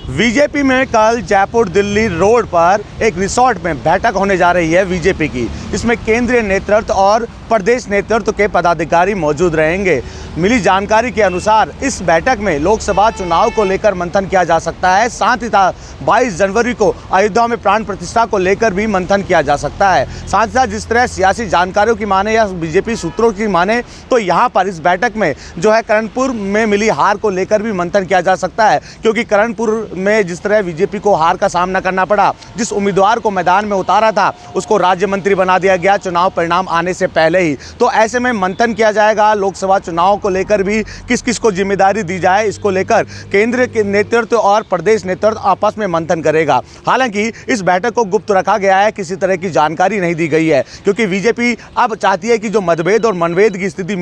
BJP में कल Jaipur Delhi road पर एक रिसोर्ट में बैठक होने जा रही है बीजेपी की। इसमें केंद्रीय नेतृत्व और प्रदेश नेतृत्व के पदाधिकारी मौजूद रहेंगे। मिली जानकारी के अनुसार इस बैठक में लोकसभा चुनाव को लेकर मंथन किया जा सकता है। साथ ही 22 जनवरी को अयोध्या में प्राण प्रतिष्ठा को लेकर भी मंथन किया जा सकता है। साथ ही साथ जिस तरह सियासी जानकारियों की माने या बीजेपी सूत्रों की माने तो यहाँ पर इस बैठक में जो है कर्णपुर में मिली हार को लेकर भी मंथन किया जा सकता है, क्योंकि कर्णपुर में जिस तरह बीजेपी को हार का सामना करना पड़ा, जिस उम्मीदवार को मैदान में उतारा था उसको राज्य मंत्री बना दिया गया चुनाव परिणाम आने से पहले ही। तो ऐसे में मंथन किया जाएगा लोकसभा चुनाव को लेकर भी, किस किस को जिम्मेदारी दी जाए इसको लेकर केंद्र के नेतृत्व और प्रदेश नेतृत्व आपस में मंथन करेगा। हालांकि इस बैठक को गुप्त रखा गया है, किसी तरह की जानकारी नहीं दी गई है, क्योंकि बीजेपी अब चाहती है कि जो मतभेद और मनभेद की स्थिति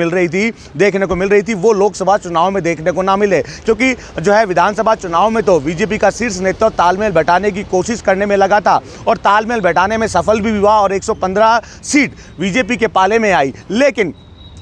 देखने को मिल रही थी वो लोकसभा चुनाव में देखने को ना मिले, क्योंकि जो है विधानसभा चुनाव में तो बीजेपी का शीर्ष नेतृत्व तालमेल बैठाने की कोशिश करने में लगा था और तालमेल बैठाने में सफल भी हुआ और 115 सीट बीजेपी के पाले में आई। लेकिन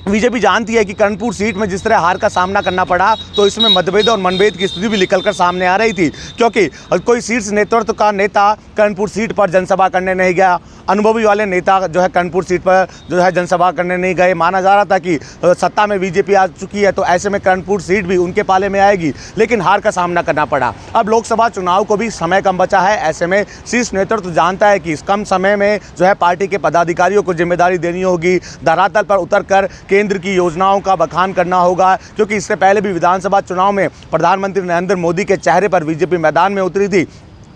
बीजेपी जानती है कि कर्णपुर सीट में जिस तरह हार का सामना करना पड़ा तो इसमें मतभेद और मनभेद की स्थिति भी निकलकर सामने आ रही थी, क्योंकि कोई शीर्ष नेतृत्व का नेता कर्णपुर सीट पर जनसभा करने नहीं गया। अनुभवी वाले नेता जो है कर्णपुर सीट पर जो है जनसभा करने नहीं गए। माना जा रहा था कि सत्ता में बीजेपी आ चुकी है तो ऐसे में कर्णपुर सीट भी उनके पाले में आएगी, लेकिन हार का सामना करना पड़ा। अब लोकसभा चुनाव को भी समय कम बचा है, ऐसे में शीर्ष नेतृत्व जानता है कि इस कम समय में जो है पार्टी के पदाधिकारियों को जिम्मेदारी देनी होगी, धरातल पर उतरकर केंद्र की योजनाओं का बखान करना होगा, क्योंकि इससे पहले भी विधानसभा चुनाव में प्रधानमंत्री नरेंद्र मोदी के चेहरे पर बीजेपी मैदान में उतरी थी।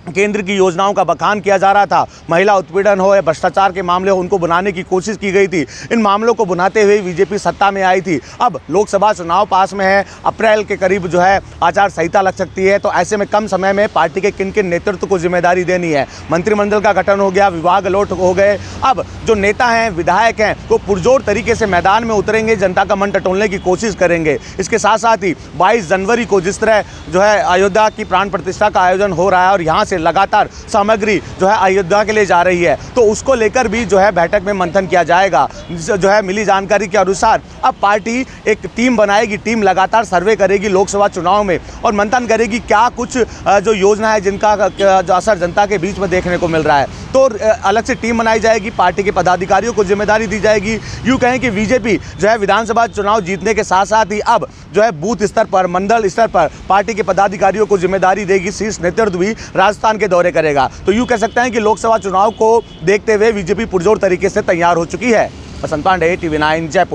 केंद्र की योजनाओं का बखान किया जा रहा था, महिला उत्पीड़न हो या भ्रष्टाचार के मामले हो उनको बुनाने की कोशिश की गई थी। इन मामलों को बुनाते हुए बीजेपी सत्ता में आई थी। अब लोकसभा चुनाव पास में है, अप्रैल के करीब जो है आचार संहिता लग सकती है, तो ऐसे में कम समय में पार्टी के किन किन नेतृत्व को जिम्मेदारी देनी है। मंत्रिमंडल का गठन हो गया, विभाग अलॉट हो गए। अब जो नेता हैं, विधायक हैं, वो पुरजोर तरीके से मैदान में उतरेंगे, जनता का मन टटोलने की कोशिश करेंगे। इसके साथ साथ ही 22 जनवरी को जिस तरह जो है अयोध्या की प्राण प्रतिष्ठा का आयोजन हो रहा है और यहाँ से लगातार सामग्री जो है अयोध्या के लिए जा रही है, तो उसको लेकर भी जो है बैठक में मंथन किया जाएगा। जो है मिली जानकारी के अनुसार अब पार्टी एक टीम बनाएगी, टीम लगातार सर्वे करेगी लोकसभा चुनाव में और मंथन करेगी क्या कुछ जो योजना है जिनका जो असर जनता के बीच में देखने को मिल रहा है। तो अलग से टीम बनाई जाएगी, पार्टी के पदाधिकारियों को जिम्मेदारी दी जाएगी। यूँ कहें कि बीजेपी जो है विधानसभा चुनाव जीतने के साथ साथ ही अब जो है बूथ स्तर पर, मंडल स्तर पर पार्टी के पदाधिकारियों को जिम्मेदारी देगी। शीर्ष नेतृत्व भी राजस्थान के दौरे करेगा। तो यूँ कह सकते हैं कि लोकसभा चुनाव को देखते हुए बीजेपी पुरजोर तरीके से तैयार हो चुकी है। बसंत पांडे, TV9 जयपुर।